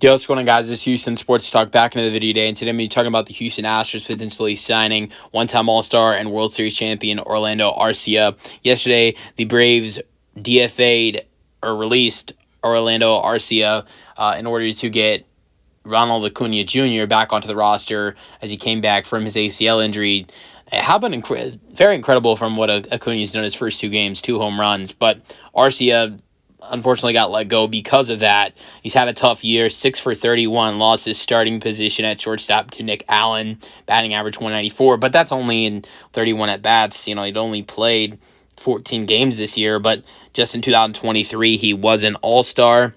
Yo, what's going on, guys? This is Houston Sports Talk back into the video today, and today I'm going to be talking about the Houston Astros potentially signing one-time All-Star and World Series champion Orlando Arcia. Yesterday, the Braves DFA'd or released Orlando Arcia in order to get Ronald Acuna Jr. back onto the roster as he came back from his ACL injury. It has been very incredible from what Acuna's done his first two games, 2 home runs, but Arcia unfortunately got let go because of that. He's had a tough year, 6 for 31, lost his starting position at shortstop to Nick Allen, batting average 194, but that's only in 31 at-bats. He'd only played 14 games this year, but just in 2023, he was an all-star.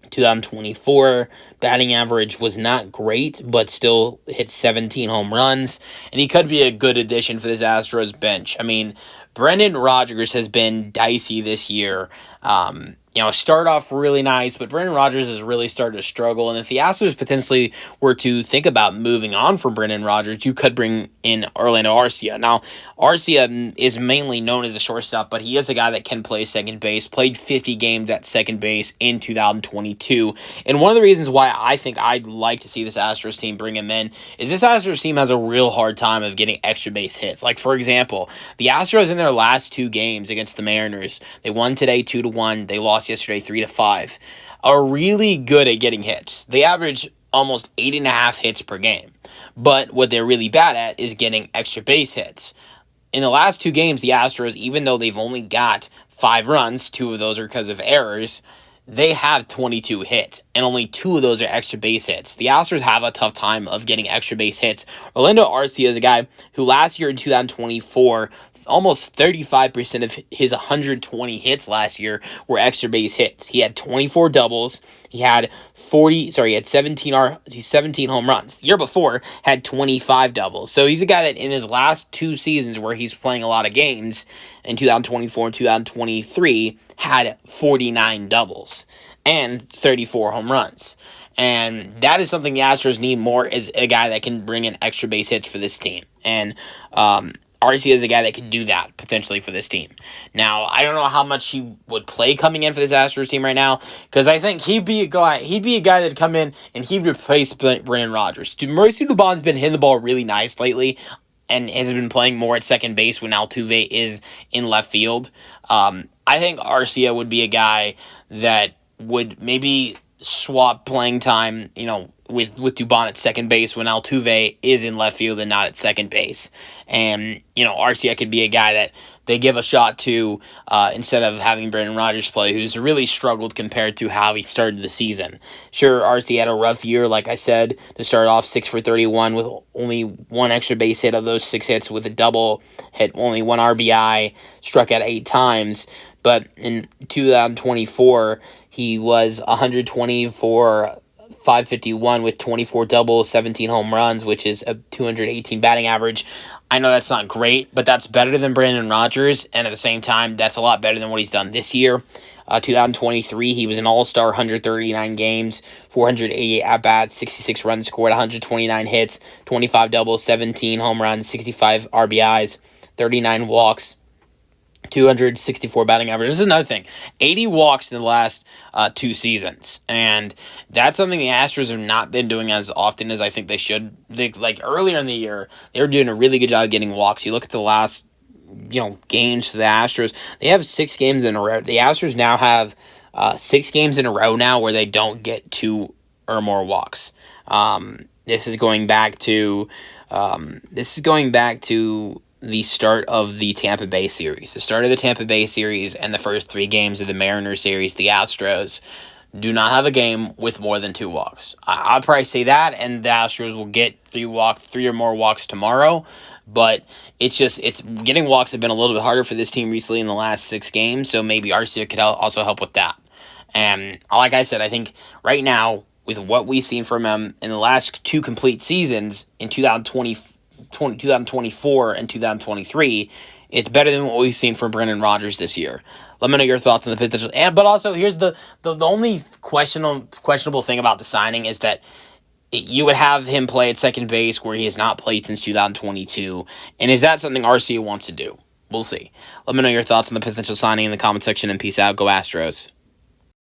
2024 batting average was not great, but still hit 17 home runs, and he could be a good addition for this Astros bench. I mean, Brendan Rodgers has been dicey this year. Start off really nice, but Brendan Rodgers has really started to struggle, and if the Astros potentially were to think about moving on from Brendan Rodgers, you could bring in Orlando Arcia. Now, Arcia is mainly known as a shortstop, but he is a guy that can play second base, played 50 games at second base in 2022, and one of the reasons why I think I'd like to see this Astros team bring him in is this Astros team has a real hard time of getting extra base hits. Like, for example, the Astros in their last 2 games against the Mariners, they won today 2-1, they lost yesterday 3-5, are really good at getting hits. They average almost 8.5 hits per game. But what they're really bad at is getting extra base hits. In the last 2 games, the Astros, even though they've only got 5 runs, 2 of those are because of errors, they have 22 hits, and only 2 of those are extra base hits. The Astros have a tough time of getting extra base hits. Orlando Arcia is a guy who last year in 2024, almost 35% of his 120 hits last year were extra base hits. He had 24 doubles. He had 17 home runs. The year before had 25 doubles. So he's a guy that in his last 2 seasons where he's playing a lot of games, in 2024 and 2023, had 49 doubles and 34 home runs. And that is something the Astros need more, is a guy that can bring in extra base hits for this team. And Arcia is a guy that can do that potentially for this team. Now, I don't know how much he would play coming in for this Astros team right now, because I think he'd be a guy that'd come in and he'd replace Brendan Rodgers. Mauricio Dubon's been hitting the ball really nice lately and has been playing more at second base when Altuve is in left field. I think Arcia would be a guy that would maybe swap playing time, with Dubon at second base when Altuve is in left field and not at second base. And, Arcia could be a guy that they give a shot to instead of having Brendan Rodgers play, who's really struggled compared to how he started the season. Sure, Arcia had a rough year, like I said, to start off 6 for 31 with only 1 extra base hit of those 6 hits with a double, hit only 1 RBI, struck out 8 times. But in 2024, he was 120 for 551 with 24 doubles, 17 home runs, which is a 218 batting average. I know that's not great, but that's better than Brendan Rodgers, and at the same time, that's a lot better than what he's done this year. 2023, he was an all-star, 139 games, 488 at-bats, 66 runs scored, 129 hits, 25 doubles, 17 home runs, 65 RBIs, 39 walks, 264 batting average. This is another thing. 80 walks in the last 2 seasons. And that's something the Astros have not been doing as often as I think they should. Like earlier in the year, they were doing a really good job of getting walks. You look at the last games for the Astros, they have 6 games in a row. The Astros now have 6 games in a row now where they don't get 2 or more walks. This is going back to the start of the Tampa Bay series. The start of the Tampa Bay series and the first 3 games of the Mariners series, the Astros do not have a game with more than 2 walks. I'll probably say that, and the Astros will get 3 or more walks tomorrow, but it's getting walks have been a little bit harder for this team recently in the last 6 games, so maybe Arcia could also help with that. And like I said, I think right now, with what we've seen from him in the last 2 complete seasons in 2024 and 2023, it's better than what we've seen from Brendan Rodgers this year. Let me know your thoughts on the potential. But also, here's the only questionable thing about the signing is that you would have him play at second base where he has not played since 2022. And is that something Arcia wants to do? We'll see. Let me know your thoughts on the potential signing in the comment section, and peace out. Go Astros.